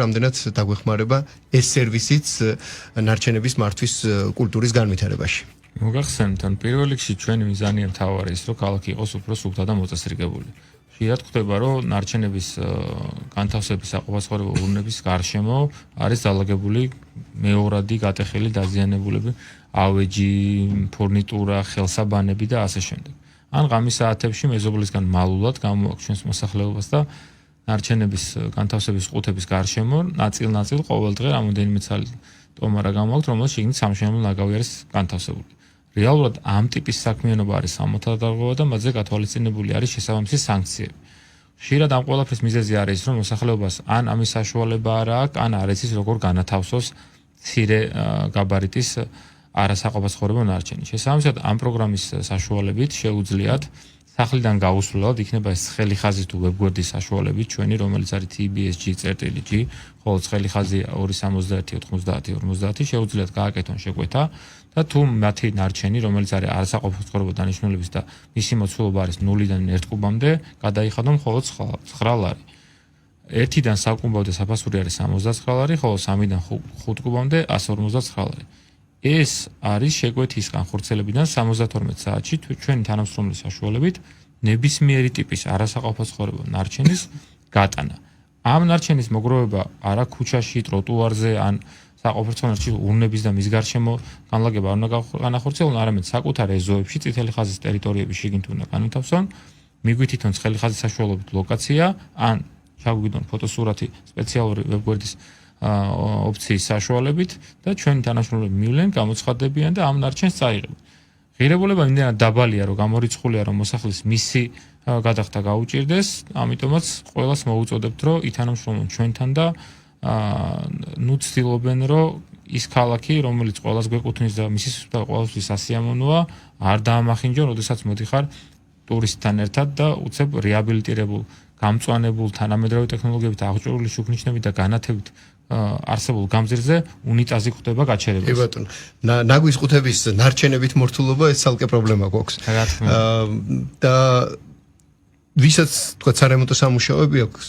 რამდენად დაგვეხმარება ეს სერვისიც ნარჩენების მართვის კულტურის განვითარებაში. მოგახსენებთ, ან პირველ რიგში ჩვენი მიზანია მთავარი ის, რომ ქალაქი იყოს უფრო სუფთა და მოწესრიგებული. ხშირად ხდება, რომ ნარჩენების განთავსების საყოფაცხოვრებო ურნების გარშემო არის დალაგებული მეორადი გატეხილი დაზიანებულები, ავეჯი, ფურნიტურა, ხელსაბანები და ასე შემდეგ. ან ღამის საათებში მეზობლისგან მალულად გამოაქვს ჩვენს მოსახლეობას და ნარჩენების განთავსების ყუთების გარშემო ნაწილ-ნაწილ ყოველ დღე რამოდენიმე ცალი ტომარა გამოაქვს, რომელიც შიგნით სამშენებლო ნაგავი არის განთავსებული. რეალურად ამ ტიპის საქმიანობა არის სამოთადარღოა და მათზე გათვალისწინებული არის შესაბამისი სანქციები. ხშირად ამ ყველაფრის მიზეზი არის, რომ მოსახლეობას ან ამის საშუალება არ აქვს, ან არ იცის როგორ განათავსოს მცირე გაბარიტის არასაყოფაცხოვრებო ნარჩენი. შესაბამისად, ამ პროგრამის საშუალებით შეუძლიათ სახლიდან გაუსვლელად იქნება ეს ცხელი ხაზი თუ ვებგვერდის საშუალებით ჩვენი, რომელიც არის TBSG-G, ხოლო ცხელი ხაზი 271-90-50 შეუძლიათ გააკეთონ შეკვეთა და თუ მათი ნარჩენი, რომელიც არის არასაყოფაცხოვრებო დანიშნულების და მისი მოცულობა არის 0-დან 1 კუბამდე, გადაიხადონ მხოლოდ 9 ლარი. 1-დან საკუბამდე საფასური არის 79 ლარი, ხოლო 3-დან 5 კუბამდე 159 ლარი. ეს არის შეკვეთის განხორციელებიდან 72 საათში ჩვენი თანამშრომლის საშუალებით ნებისმიერი ტიპის არასაყოფაცხოვრებო ნარჩენის გატანა. ამ ნარჩენის მოგროვება არა ქუჩაში, ტროტუარზე ან საყოფაცხოვრებო ნარჩენის ურნების და მის გარშემო განლაგება არ უნდა განახორციელონ, არამედ საკუთარ ეზოებში, წითელი ხაზის ტერიტორიების შიგნით უნდა განათავსონ, მიგვითითონ ცხელი ხაზის საშუალებით ლოკაცია, ან ჩაგვიდონ ფოტოსურათი სპეციალური ვებგვერდის ოპციის საშუალებით და ჩვენი თანამშრომლები მივლენ, გამოცხადდებიან და ამ ნარჩენს წაიღებენ. ღირებულება იმდენად დაბალია, რომ გამორიცხულია, რომ მოსახლის მისი გადახდა გაუჭირდეს, ამიტომაც ყველას მოუწოდებთ, რომ ითანამშრომლონ ჩვენთან და ცდილობენ, რომ ის ქალაქი, რომელიც ყველას გვეკუთვნის და მისი სუფთა ყველასთვის სასიამოვნოა, არ დაამახინჯონ, როდესაც მოდიხარ ტურისტთან ერთად და უცებ რეაბილიტირებულ, გამწვანებულ, თანამედროვე ტექნოლოგიებით აღჭურვილი შუქნიშნებით და განათებით არსებულ გამზირზე უნიტაზი ხდება გაჩერებას. კი ბატონო, ნაგვის ყუთების ნარჩენებით მორთულობა ეს ცალკე პრობლემა გვაქვს. და ვისაც თქვა სარემონტო სამუშაოები აქვს,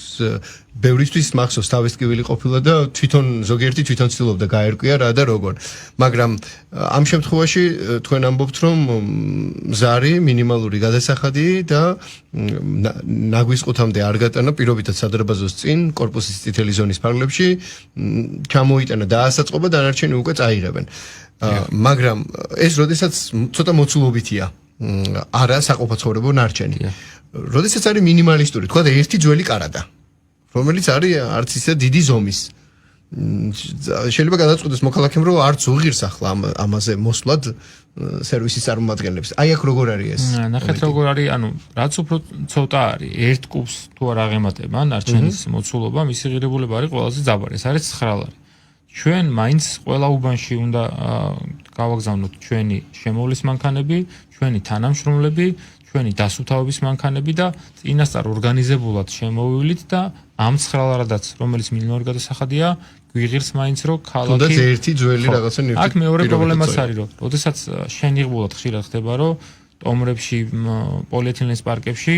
ბევრისთვის მახსოვს თავის ტკივილი ყოფილა და თვითონ ზოგიერთი თვითონ ცდილობდა გაერკვია რა და როგორ. მაგრამ ამ შემთხვევაში თქვენ ამბობთ, რომ ზარი მინიმალური გადასახადი და ნაგვის ყუთამდე არ გატანა პირობითად სადარბაზოს წინ კორპუსის წითელი ზონის ფარგლებში ჩამოიტანა დაასაწყობა და დანარჩენი უკვე წაიღებენ. მაგრამ ეს როდესაც ცოტა მოცულობითია, არა საყოფაცხოვრებო ნარჩენი. როდესაც არის მინიმალისტური, თქვა და ერთი ძველი კარადა, რომელიც არის არც ისე დიდი ზომის. შეიძლება გადაწყვეტოს მოქალაქემ, რომ არც უღირს ახლა ამაზე მოსვლად სერვისის წარმომადგენლებს. აი აქ როგორ არის ეს? ნახეთ როგორ არის, ანუ რაც უფრო ცოტა არის, 1 კუბს თუ არ აღემატება ნარჩენის მოცულობა, მისი ღირებულება არის ყველაზე ძაბარი, ეს არის 9 ლარი. ჩვენ მაინც ყველა უბანში უნდა გავაგზავნოთ ჩვენი შემოვლის მანქანები, ჩვენი თანამშრომლები, ჩვენი დასუფთავების მანქანები და წინასწარ ორგანიზებულად შემოვივლით და ამ 9 ლარადაც, რომელიც მინიმალური გადასახადია, გვიღირს მაინც რომ ქალაქი თუნდაც ერთი ძველი რაღაცა ნივთი. აქ მეორე პრობლემაც არის, რომ როდესაც შენიღბულად ხშირად ხდება, რომ ტომრებში, პოლიეთილენის პარკებში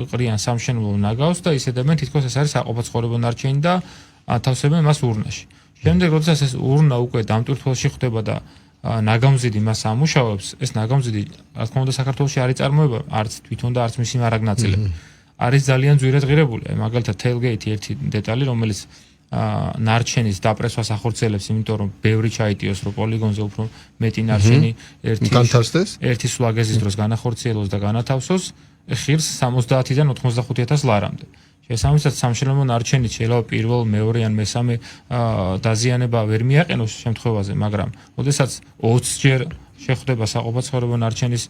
ყრიან სამშენებლო ნაგავს და ისედებენ თითქოს ეს არის საყოფაცხოვრებო ნარჩენი და ათავსებენ მას ურნაში. შემდეგ როდესაც ეს ურნა უკვე დამტვირთველში ხდება და ნაგამზიდი მას ამუშავებს, ეს ნაგამზიდი, რა თქმა უნდა, საქართველოში არ იწარმოება, არც თვითონ და არც მისი მარაგნაწილები. არის ძალიან ძვირად ღირებული. მაგალითად, tailgate ერთი დეტალი, რომელიც ნარჩენის დაპრესვას ახორციელებს, იმიტომ რომ ბევრი ჩაიტიოს, რომ პოლიგონზე უფრო მეტი ნარჩენი ერთი სულაგეზის დროს განახორციელოს და განათავსოს, ხირს 70-დან 85,000 ლარამდე. შესაბამისად, სამშენებლო ნარჩენით შეიძლება პირველ, მეორე ან მესამე დაზიანება ვერ მიაყენოს შემთხვევაზე, მაგრამ ოდესაც 20 ჯერ შეხვდება საყოფაცხოვრებო ნარჩენის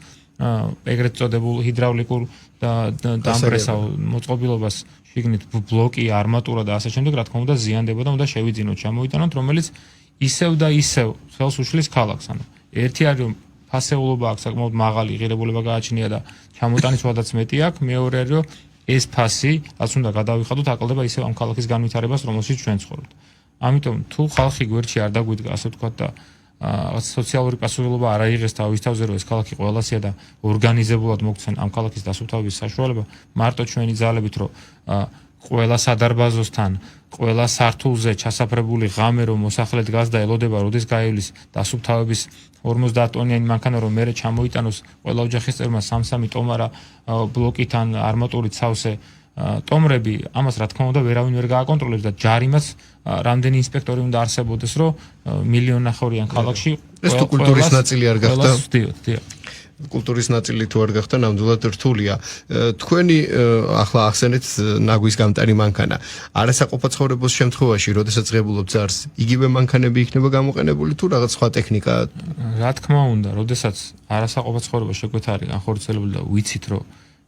ეგრეთ წოდებულ ჰიდრავლიკურ დამპრესავ მოწყობილობას შიგნით ბლოკი, არმატურა და ასე შემდეგ, რა თქმა უნდა, ზიანდება და უნდა შევიძინოთ, ჩამოიტანოთ, რომელიც ისევ და ისევ ხელს უშლის ქალაქს. ანუ ერთი არის რომ ფასეულობა აქვს საკმაოდ მაღალი, ღირებულება გააჩნია და ჩამოტანის ვადაც მეტი აქვს, მეორე არის რომ ეს ფასი, რაც უნდა გადავიხადოთ, აკლდება ისევ ამ ქალაქის განვითარებას, რომელშიც ჩვენ ცხოვრობთ. ამიტომ თუ ხალხი გვერდში არ დაგვიდგა, ასე ვთქვათ და სოციალური პასუხისმგებლობა არ აიღეს თავის თავზე, რომ ეს ქალაქი ყველასია და ორგანიზებულად მოგცენ ამ ქალაქის დასუფთავების საშუალება, მარტო ჩვენი ძალებით, რომ ყველა სადარბაზოსთან, ყველა სართულზე ჩასაფრებული ღამე რომ მოსახლე დგას და ელოდება როდის გაივლის დასუფთავების 50 ტონიანი მანქანა რომ მერე ჩამოიტანოს ყველა ოჯახის წევრმა 3-3 ტომარა ბლოკიდან არმატურით სავსე ტომრები, ამას რა თქმა უნდა ვერავინ ვერ გააკონტროლებს და ჯარიმაც რამდენი ინსპექტორი უნდა არსებობდეს, რომ მილიონნახევრიან ქალაქში ეს თუ კულტურის ნაწილი არ გახდა. კულტურის ნაწილი თუ არ გახდა, ნამდვილად რთულია. თქვენი ახლა ახსენეთ ნაგვის გამტარი მანქანა. არასაყოფაცხოვრებო შემთხვევაში, როდესაც ღებულობ ძარს, იგივე მანქანები იქნება გამოყენებული თუ რაღაც სხვა ტექნიკა? რა თქმა უნდა, როდესაც არასაყოფაცხოვრებო შეკვეთა არის განხორციელებული და ვიცით, რომ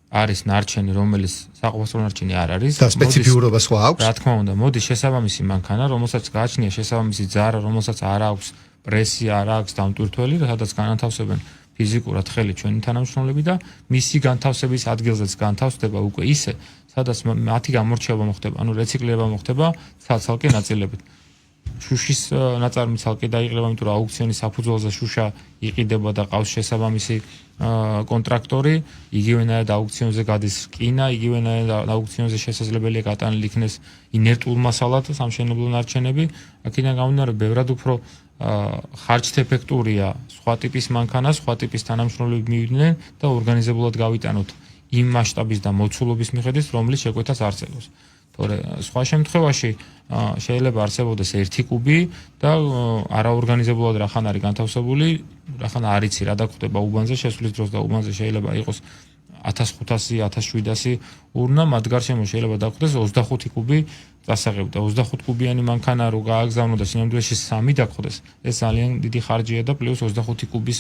არის ნარჩენი, რომელიც საყოფაცხოვრებო ნარჩენი არ არის. და სპეციფიურობა სხვა აქვს? რა თქმა უნდა, მოდის შესაბამისი მანქანა, რომელსაც გააჩნია შესაბამისი ძარა, რომელსაც არ აქვს პრესია, არ აქვს დამტვირთველი, სადაც განათავსებენ ფიზიკურად ხელი ჩვენი თანამშრომლები და მისი განთავსების ადგილზეც განთავსდება უკვე ისე, სადაც მათი გამორჩევა მოხდება, ანუ რეციკლირება მოხდება ცალ-ცალკე ნაწილებით. შუშის ნაწარმი ცალკე დაიყრება, იმიტომ რომ აუქციონის საფუძველზე შუშა იყიდება და ყავს შესაბამისი კონტრაქტორი, იგივენაირად აუქციონზე გადის რკინა, იგივენაირად აუქციონზე შესაძლებელია გატანილი იქნეს ინერტულ მასალად სამშენებლო ნარჩენები, აქედან გამომდინარე ბევრად უფრო ხარჯთეფექტურია სხვა ტიპის მანქანა, სხვა ტიპის თანამშრომლები მივიდნენ და ორგანიზებულად გავიტანოთ იმ მასშტაბის და მოცულობის მიხედვით, რომლის შეკვეთას არსებობს. თორე სხვა შემთხვევაში შეიძლება არსებობდეს ერთი კუბი და არაორგანიზებულად რახან არის განთავსებული, რახან არ იცი რა დაგხვდება უბანზე შესვლის დროს და უბანზე შეიძლება იყოს 1500, 1700 ურნა, მათ გარშემო შეიძლება დაგხვდეს 25 კუბი დასაღები და 25 კუბიანი მანქანა რო გააგზავნო და სინამდვილეში 3 დაგხვდეს, ეს ძალიან დიდი ხარჯია და პლუს 25 კუბის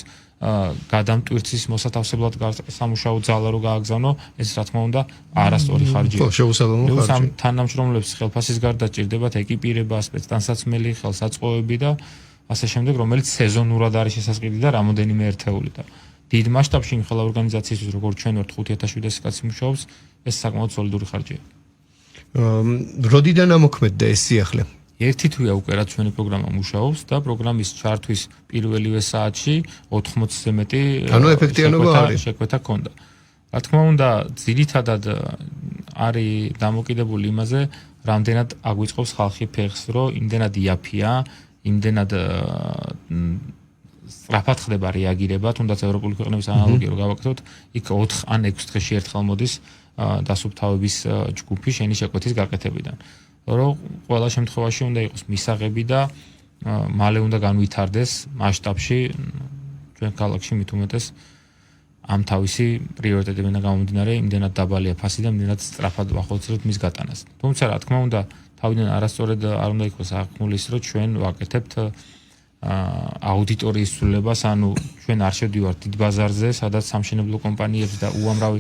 გადამტვირთის მოსათავსებლად სამუშაო ძალა რო გააგზავნო, ეს რა თქმა უნდა არასწორი ხარჯია. ხო, შეუსაბამო ხარჯი. ამ თანამშრომლებს ხელფასის გარდა ჭირდებათ ეკიპირება, სპეცტანსაცმელი, ხელსაწყოები და ასე შემდეგ, რომელიც სეზონურად არის შესაძლებელი და რამოდენიმე ერთეული და დიდ მასშტაბში იმ ხელა ორგანიზაციისთვის, როგორც ჩვენ ვართ 5700 კაცი მუშაობს, ეს საკმაოდ სოლიდური ხარჯია. როდიდან ამოქმედდა ეს სიახლე? ერთი თვეა უკვე რაც ჩვენი პროგრამა მუშაობს და პროგრამის ჩართვის პირველივე საათში 80-ზე მეტი ანუ ეფექტიანობა არის. შეკვეთა ჰქონდა. რა თქმა უნდა, ძირითადად არის დამოკიდებული იმაზე, რამდენად აგვიწყობს ხალხი ფეხს, რომ იმდენად იაფია, იმდენად სწრაფად ხდება რეაგირება, თუნდაც ევროპული ქვეყნების ანალოგია რო გავაკეთოთ, იქ 4 ან 6 დღეში ერთხელ მოდის დასუფთავების ჯგუფი შენი შეკვეთის გაკეთებიდან. რომ ყველა შემთხვევაში უნდა იყოს მისაღები და მალე უნდა განვითარდეს მასშტაბში ჩვენ ქალაქში მით უმეტეს ამ თავისი პრიორიტეტებიდან გამომდინარე, იმდენად დაბალია ფასი და იმდენად სწრაფად ვახორციელებთ მის გატანას. თუმცა რა თქმა უნდა, თავიდან არასწორად არ უნდა იყოს აღქმული ის, რომ ჩვენ ვაკეთებთ აუდიტორიის ცვლილებას, ანუ ჩვენ არ შევდივართ დიდ ბაზარზე, სადაც სამშენებლო კომპანიებს და უამრავი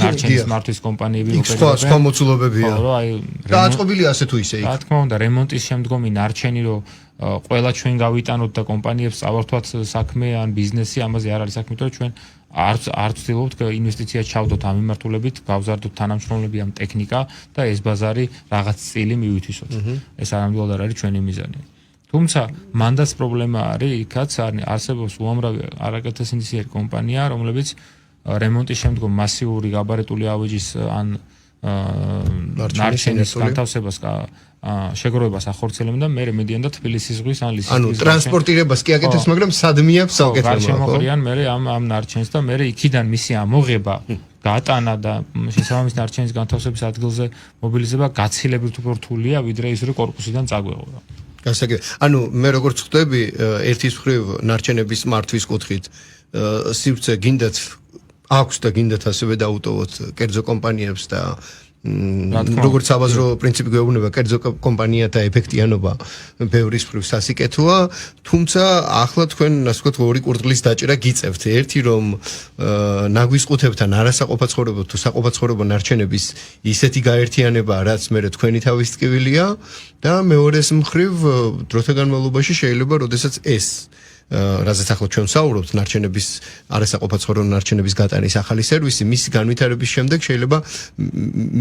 ნარჩენის მართვის კომპანიები ოპერირებენ. სხვა მოცულობებია. ხო, აი დააწყობილია ასე თუ ისე იქ. რა თქმა უნდა, რემონტის შემდგომი ნარჩენი რომ ყველა ჩვენ გავიტანოთ და კომპანიებს წავართვათ საქმე ან ბიზნესი, ამაზე არ არის საქმე, რომ ჩვენ არ ვცდილობთ ინვესტიცია ჩავდოთ ამ მიმართულებით, გავზარდოთ თანამშრომლები ამ ტექნიკა და ეს ბაზარი რაღაც წილი მივითვისოთ. ეს არამედ არ არის ჩვენი მიზანი. თუმცა მანდაც პრობლემა არის, იქაც არსებობს უამრავი არაკეთესინისიერი კომპანია, რომლებიც რემონტის შემდგომ მასიური გაბარიტული ავეჯის ან ნარჩენის განთავსებას შეგროვებას ახორციელებენ და მე მედიან და თბილისის ზღვის ან ლისის ზღვის. ანუ ტრანსპორტირებას კი აკეთებს, მაგრამ სადმე აქვს საკეთება, ხო? გარშემოყრიან მე ამ ნარჩენს და მე იქიდან მისი ამოღება, გატანა და შესაბამის ნარჩენის განთავსების ადგილზე მობილიზება გაცილებით უფრო რთულია, ვიდრე ის რომ კორპუსიდან წაგვეღო. გასაგებია. ანუ მე როგორც ხვდები, ერთის მხრივ ნარჩენების მართვის კუთხით სივრცე გინდათ აქვს და გინდათ ასევე დაუტოვოთ კერძო კომპანიებს და როგორც საბაზრო პრინციპი გვეუბნება, კერძო კომპანიათა ეფექტიანობა ბევრის მხრივ სასიკეთოა, თუმცა ახლა თქვენ ასე ვთქვათ ორი კურდღლის დაჭერა გიწევთ. ერთი რომ ნაგვის ყუთებთან არასაყოფაცხოვრებო თუ საყოფაცხოვრებო ნარჩენების ისეთი გაერთიანება, რაც მე თქვენი თავის ტკივილია და მეორეს მხრივ დროთა განმავლობაში შეიძლება, როდესაც ეს რაზეც ახლა ჩვენ საუბრობთ, ნარჩენების არასაყოფაცხოვრებო ნარჩენების გატანის ახალი სერვისი, მისი განვითარების შემდეგ შეიძლება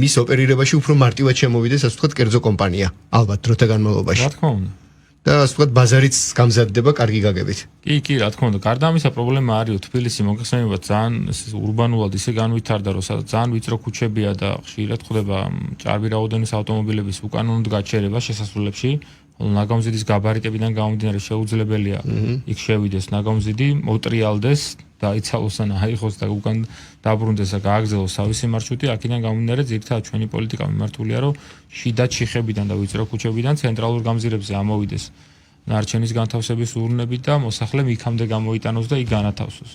მის ოპერირებაში უფრო მარტივად შემოვიდეს, ასე ვთქვათ, კერძო კომპანია, ალბათ დროთა განმავლობაში. რა თქმა უნდა. და ასე ვთქვათ ბაზარიც გამზადდება კარგი გაგებით. კი, რა თქმა უნდა. გარდა ამისა პრობლემა არისო თბილისი მოგეხსენებათ ძალიან ურბანულად ისე განვითარდა, რომ ძალიან ვიწრო ქუჩებია და ხშირად ხდება ჭარბი რაოდენობის ავტომობილების უკანონოდ გაჩერება შესასვლელებში. ნაგამზიდის გაბარიტებიდან გამომდინარე შეუძლებელია იქ შევიდეს ნაგამზიდი, მოტრიალდეს და იცალოს ან აიღოს და უკან დაბრუნდეს და გააგრძელოს თავისი მარშრუტი. აქედან გამომდინარე ძირითადად ჩვენი პოლიტიკა მიმართულია, რომ შიდა ჩიხებიდან და ვიწრო ქუჩებიდან ცენტრალურ გამზირებზე ამოვიდეს ნარჩენის განთავსების ურნები და მოსახლემ იქამდე გამოიტანოს და იქ განათავსოს.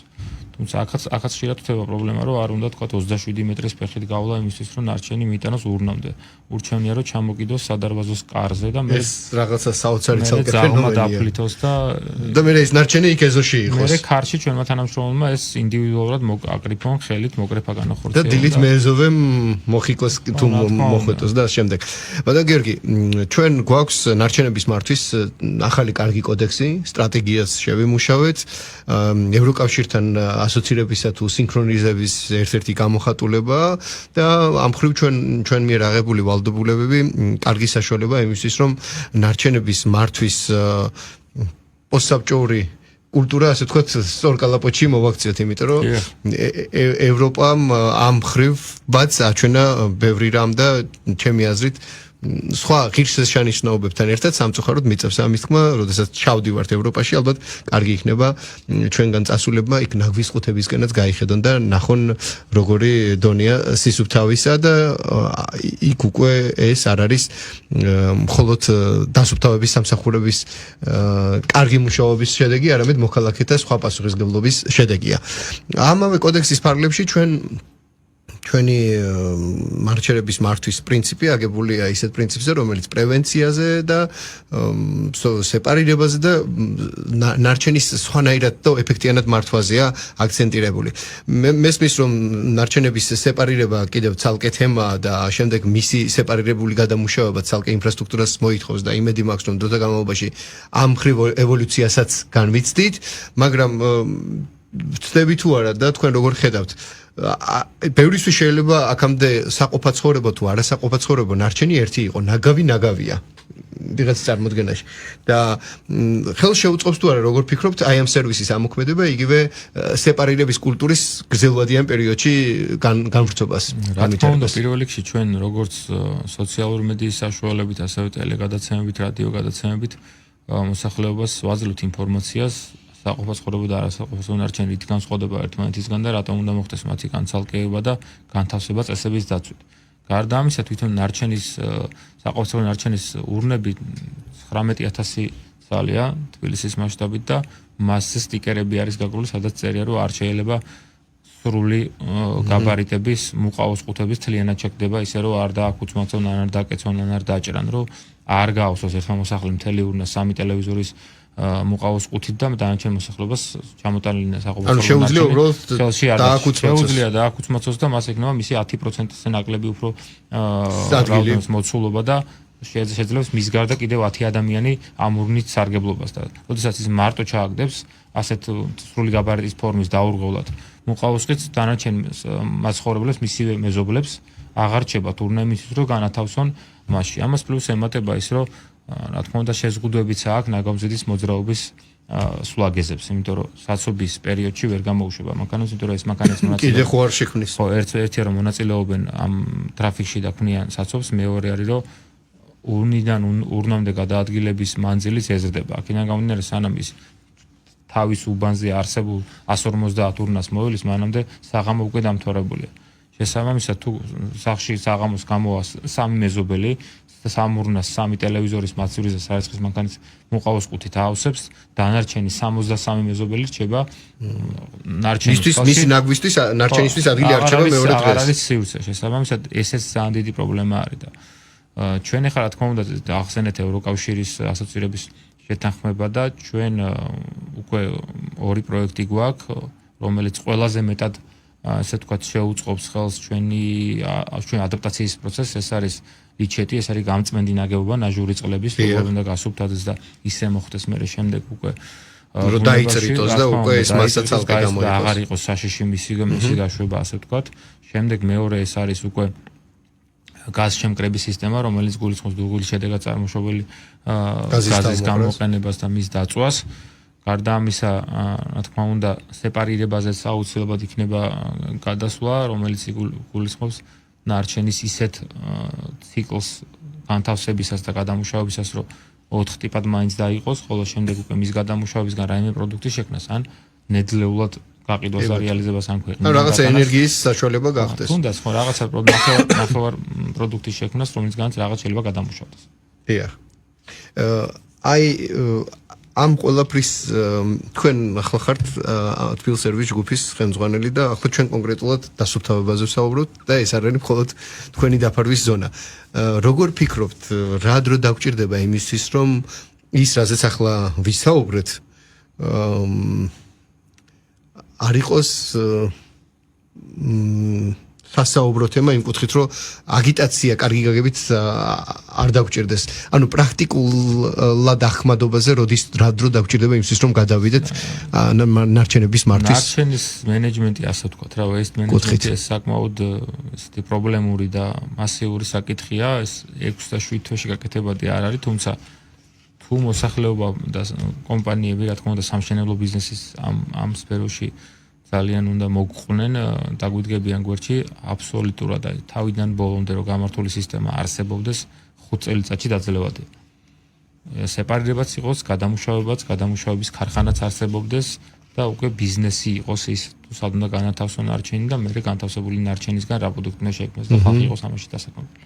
თუმცა აქაც ხშირად ხდება პრობლემა, რომ არ უნდა თქვა 27 მეტრის ფეხით გავლა იმისთვის, რომ ნარჩენი მიიტანოს ურნამდე. ურჩევნია, რომ ჩამოკიდოს სადარბაზოს კარზე და მე ეს რაღაცა საოცარი ცალკე ფენომენია. დაფლითოს და მე ეს ნარჩენი იქ ეზოში იყოს. მე ქარში ჩვენმა თანამშრომლებმა ეს ინდივიდუალურად აკრიფონ ხელით მოკრეფა განახორციელა. და დილით მეეზოვემ მოხიკლოს თუ მოხვეტოს და შემდეგ. მაგრამ გიორგი, ჩვენ გვაქვს ნარჩენების მართვის ახალი კარგი კოდექსი, სტრატეგიას შევიმუშავეთ, ევროკავშირთან ასოცირებისა თუ სინქრონიზების ერთ-ერთი გამოხატულება და ამ ხრივ ჩვენ მიერ აღებული ვალდებულებები კარგი საშუალებაა იმისთვის, რომ ნარჩენების მართვის პოსტსაბჭოური კულტურა, ასე ვთქვათ, სწორ კალაპოტში მოვაქციოთ, იმიტომ რომ ევროპამ ამ ხრივაც აჩვენა ბევრი რამ და ჩემი აზრით სხვა ღირსშესანიშნაობებთან ერთად სამწუხაროდ მიწევს ამის თქმა, როდესაც ჩავდივართ ევროპაში, ალბათ კარგი იქნება ჩვენგან წასულებმა იქ ნაგვის ყუთებისკენაც გაიხედონ და ნახონ როგორი დონეა სისუფთავისა და იქ უკვე ეს არ არის მხოლოდ დასუფთავების სამსახურების კარგი მუშაობის შედეგი, არამედ მოქალაქეთა სხვა პასუხისმგებლობის შედეგია. ამავე კოდექსის ფარგლებში ჩვენი მარჩერების მართვის პრინციპი აგებულია ისეთ პრინციპზე, რომელიც პრევენციაზე და სეპარირებაზე და ნარჩენის სხვანაირად და ეფექტიანად მართვაზეა აქცენტირებული. მესმის, რომ ნარჩენების სეპარირება კიდევ ცალკე თემაა და შემდეგ მისი სეპარირებული გადამუშავება ცალკე ინფრასტრუქტურას მოითხოვს და იმედი მაქვს, რომ დროთა განმავლობაში ამ ხრივ ევოლუციასაც განვიცდით, მაგრამ ვწდები თუ არა და თქვენ როგორ ხედავთ? ბევრისთვის შეიძლება აქამდე საყოფაცხოვრებო თუ არასაყოფაცხოვრებო ნარჩენი ერთი იყო, ნაგავია ვიღაც წარმოდგენაში და ხელს შეუწყობს თუ არა, როგორ ფიქრობთ, აი ამ სერვისის ამოქმედება იგივე სეპარირების კულტურის გრძელვადიან პერიოდში განვრცობას. რა თქმა უნდა, პირველ რიგში ჩვენ როგორც სოციალური მედიის საშუალებით, ასევე ტელეგადაცემებით, რადიო გადაცემებით მოსახლეობას ვაძლევთ ინფორმაციას საყოფაცხოვრებო და არასაყოფაცხოვრებო ნარჩენი რით განსხვავდება ერთმანეთისგან და რატომ უნდა მოხდეს მათი განცალკევება და განთავსება წესების დაცვით. გარდა ამისა, თვითონ ნარჩენის საყოფაცხოვრებო ნარჩენის ურნები 19000 ძალია თბილისის მასშტაბით და მასზე სტიკერები არის გაგრული, სადაც წერია, რომ არ შეიძლება სრული გაბარიტების მუყაოს ყუთების თლიანად ჩეკდება, ისე რომ არ დააკუცმაცონ, არ დააკეცონ, არ დააჭრან, რომ არ გაავსოს ერთმა მოსახლემ მთელი ურნა 3 ტელევიზორის მუყაოს ყუთით და დანარჩენ მოსახლეობას ჩამოტანილი საყოფაცხოვრებო ნარჩენი შეუძლია დააკუცმაცოს და მას ეკნება მისი 10%-ზე ნაკლები უფრო რაოდენობის მოცულობა და შეძლებს მის გარდა კიდევ 10 ადამიანი ამ ურნით სარგებლობას და როდესაც ის მარტო ჩააგდებს ასეთ სრული გაბარიტის ფორმის დაურღევლად მუყაოს ყუთს დანარჩენ მაცხოვრებლებს მისივე მეზობლებს აღარ რჩებათ ურნა იმისთვის რომ განათავსონ მასში. ამას პლუს ემატება ის რომ რა თქმა უნდა შეზღუდვებიც აქვს ნაგამზიდის მოძრაობის სულაგეზებს, იმიტომ რომ საცობის პერიოდში ვერ გამოუშვება მანქანას, იმიტომ რომ ეს მანქანას მონაწილეობენ. კიდე ხო არ შექმნის. ხო, ერთია რომ მონაწილეობენ ამ ტრაფიკში და ქმნიან საცობს, მეორე არის რომ ურნიდან ურნამდე გადაადგილების მანძილიც ეზრდება. აქედან გამომდინარე, სანამ ის თავის უბანზე არსებულ 150 ურნას მოივლის, მანამდე საღამო უკვე დამთავრებულია. შესაბამისად, თუ სახლში საღამოს გამოვა 3 მეზობელი და 3 ურნას 3 ტელევიზორის მაცივრის და სარაცხის მანქანის მუყაოს ყუთით აავსებს, დანარჩენი 63 მეზობელი რჩება ნარჩენისთვის. მისი ნაგვისთვის, ნარჩენისთვის ადგილი არ რჩება მეორე დღეს. არ არის სივრცე, შესაბამისად, ესეც ძალიან დიდი პრობლემა არის და ჩვენ ახლა რა თქმა უნდა ახსენეთ ევროკავშირის ასოცირების შეთანხმება და ჩვენ უკვე 2 პროექტი გვაქვს, რომელიც ყველაზე მეტად ასე ვთქვათ შეუწყობს ხელს ჩვენი ადაპტაციის პროცესს, ეს არის ლიჩეთი, ეს არის გამწმენდი ნაგებობა ნაჟური წყლების, როგორ უნდა გასუფთავდეს და ისე მოხდეს მე შემდეგ უკვე რომ დაიწერიტოს და უკვე ეს მასა ცალკე გამოიყოს. და აღარ იყოს საშიში მისი გაშვება, ასე ვთქვათ. შემდეგ მეორე ეს არის უკვე გაზშემკრების სისტემა, რომელიც გულისხმობს დუღილის შედეგად წარმოშობილი გაზის გამოყენებას და მის დაწვას. გარდა ამისა, რა თქმა უნდა, სეპარირებაზეც აუცილებლად იქნება გადასვლა, რომელიც გულისხმობს ნარჩენის ისეთ ციკლს განთავსებისას და გადამუშავებისას, რომ 4 ტიპად მაინც დაიყოს, ხოლო შემდეგ უკვე მის გადამუშავებისგან რაიმე პროდუქტი შექმნას, ან ნედლეულად გაყიდვას და რეალიზებას ან ქვეყნის. ან რაღაცა ენერგიის საშუალება გახდეს. თუნდაც ხო რაღაცა ნახევარ პროდუქტის შექმნას, რომელიცგანაც რაღაც შეიძლება გადამუშავდეს. დიახ. აი ამ ყველაფრის თქვენ ახლა ხართ თბილ სერვის ჯგუფის ხელმძღვანელი და ახლა ჩვენ კონკრეტულად დასუფთავებაზე ვსაუბრობთ და ეს არ არის მხოლოდ თქვენი დაფარვის ზონა. როგორ ფიქრობთ, რა დრო დაგჭირდება იმისთვის, რომ ის რაზეც ახლა ვისაუბრეთ არ იყოს სასაუბრო თემა იმ კუთხით, რომ აგიტაცია კარგი გაგებით არ დაგჭირდეს. ანუ პრაქტიკულად ახმადობაზე რა დრო დაგჭირდება იმისთვის, რომ გადავიდეთ ნარჩენების მართვის. ნარჩენის მენეჯმენტი, ასე ვთქვათ, რა, waste management ეს საკმაოდ ესეთი პრობლემური და მასიური საკითხია, ეს 6 და 7 თვეში გაკეთებადი არ არის, თუმცა თუ მოსახლეობა და კომპანიები, რა თქმა უნდა, სამშენებლო ბიზნესის ამ სფეროში ძალიან უნდა მოგყვნენ, დაგვიდგებიან გვერდში, აბსოლუტურად თავიდან ბოლომდე რომ გამართული სისტემა არსებობდეს 5 წელიწადში დაძლევადია. სეპარირებაც იყოს, გადამუშავების ქარხანაც არსებობდეს და უკვე ბიზნესი იყოს ის, თუ სად უნდა განათავსონ ნარჩენი და მერე განთავსებული ნარჩენისგან რა პროდუქტი უნდა შექმნას და ხალხი იყოს ამაში დასაქმებული.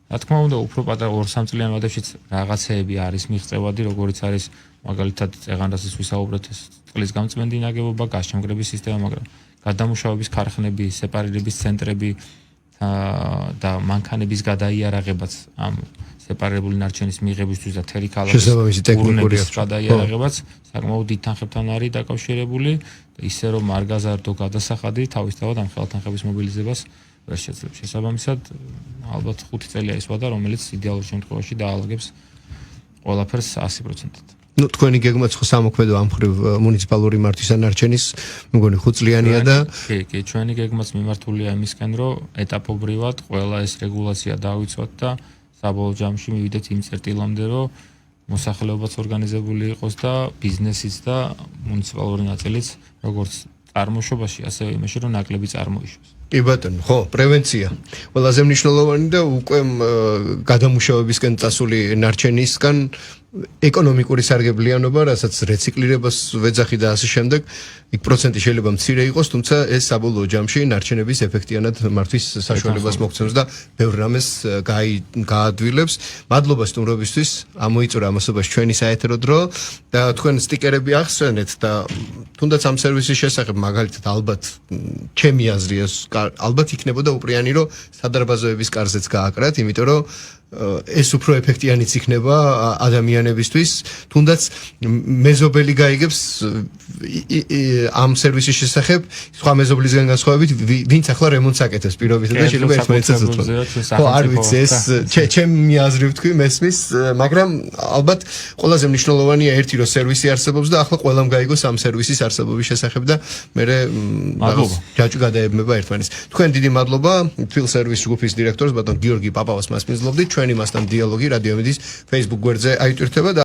რა თქმა უნდა, უფრო პატარა 2-3 წლიან ვადაშიც რაღაცეები არის მიღწევადი, როგორიც არის მაგალითად წეღანდასაც ვისაუბრეთ ეს წყლის გამწმენდი ნაგებობა, გაზშემკრების სისტემა, მაგრამ გადამუშავების ქარხნები, სეპარირების ცენტრები და მანქანების გადაიარაღებაც ამ სეპარირებული ნარჩენის მიღებისთვის და თერი ქალაქის გადაიარაღებაც საკმაოდ დიდ თანხებთან არის დაკავშირებული და ისე რომ არ გაზარდო გადასახადი, თავისთავად ამ ხელთანხების მობილიზებას ვერ შეძლებს. შესაბამისად, ალბათ 5 წელია ის ვადა, რომელიც იდეალურ შემთხვევაში დაალაგებს ყველაფერს 100%-ად. ნუ თქვენი გეგმაც ხო სამოქმედო ამ მხრივ მუნიციპალური მართვის ანარჩენის, მგონი 5 წლიანია და კი, ჩვენი გეგმაც მიმართულია იმისკენ, რომ ეტაპობრივად ყველა ეს რეგულაცია დავიცვათ და საბოლოო ჯამში მივიდეთ იმ წერტილამდე, რომ მოსახლეობაც ორგანიზებული იყოს და ბიზნესიც და მუნიციპალური ნაწილიც როგორც წარმოშობაში, ასევე იმაში, რომ ნაკლები წარმოიშვას. კი ბატონო, ხო, პრევენცია. ყველაზე მნიშვნელოვანი და უკვე გადამუშავებისკენ წასული ნარჩენისგან ეკონომიკური სარგებლიანობა, რასაც რეციკლირებას ვეძახი და ასე შემდეგ, იქ პროცენტი შეიძლება მცირე იყოს, თუმცა ეს საბოლოო ჯამში ნარჩენების ეფექტიანად მართვის საშუალებას მოგცემს და ბევრ რამეს გაადვილებს. მადლობა სტუმრობისთვის, ამოიწურა ამასობაში ჩვენი საეთერო დრო და თქვენ სტიკერები ახსენეთ და თუნდაც ამ სერვისის შესახებ მაგალითად ალბათ ჩემი აზრია, ალბათ იქნებოდა უპრიანი, რომ სადარბაზოების კარზეც გააკრათ, იმიტომ რომ ეს უფრო ეფექტიანიც იქნება ადამიანებისთვის, თუნდაც მეზობელი გაიგებს ამ სერვისის შესახებ, სხვა მეზობლისგან განსხვავებით, ვინც ახლა რემონტს აკეთებს პირობითად და შეიძლება ერთმანეთსაც უთხრა. ხო, არ ვიცი, ეს ჩემი აზრი ვთქვი, მესმის, მაგრამ ალბათ ყველაზე მნიშვნელოვანია ერთი, რომ სერვისი არსებობს და ახლა ყველამ გაიგოს ამ სერვისის არსებობის შესახებ და მერე ჯაჭვი გადაებმება ერთმანეთს. თქვენ დიდი მადლობა, თბილ სერვის ჯგუფის დირექტორს ბატონ გიორგი პაპავას მასპინძლობდით. ჩვენი მასთან დიალოგი რადიო ამედის Facebook გვერდზე აიტვირთება და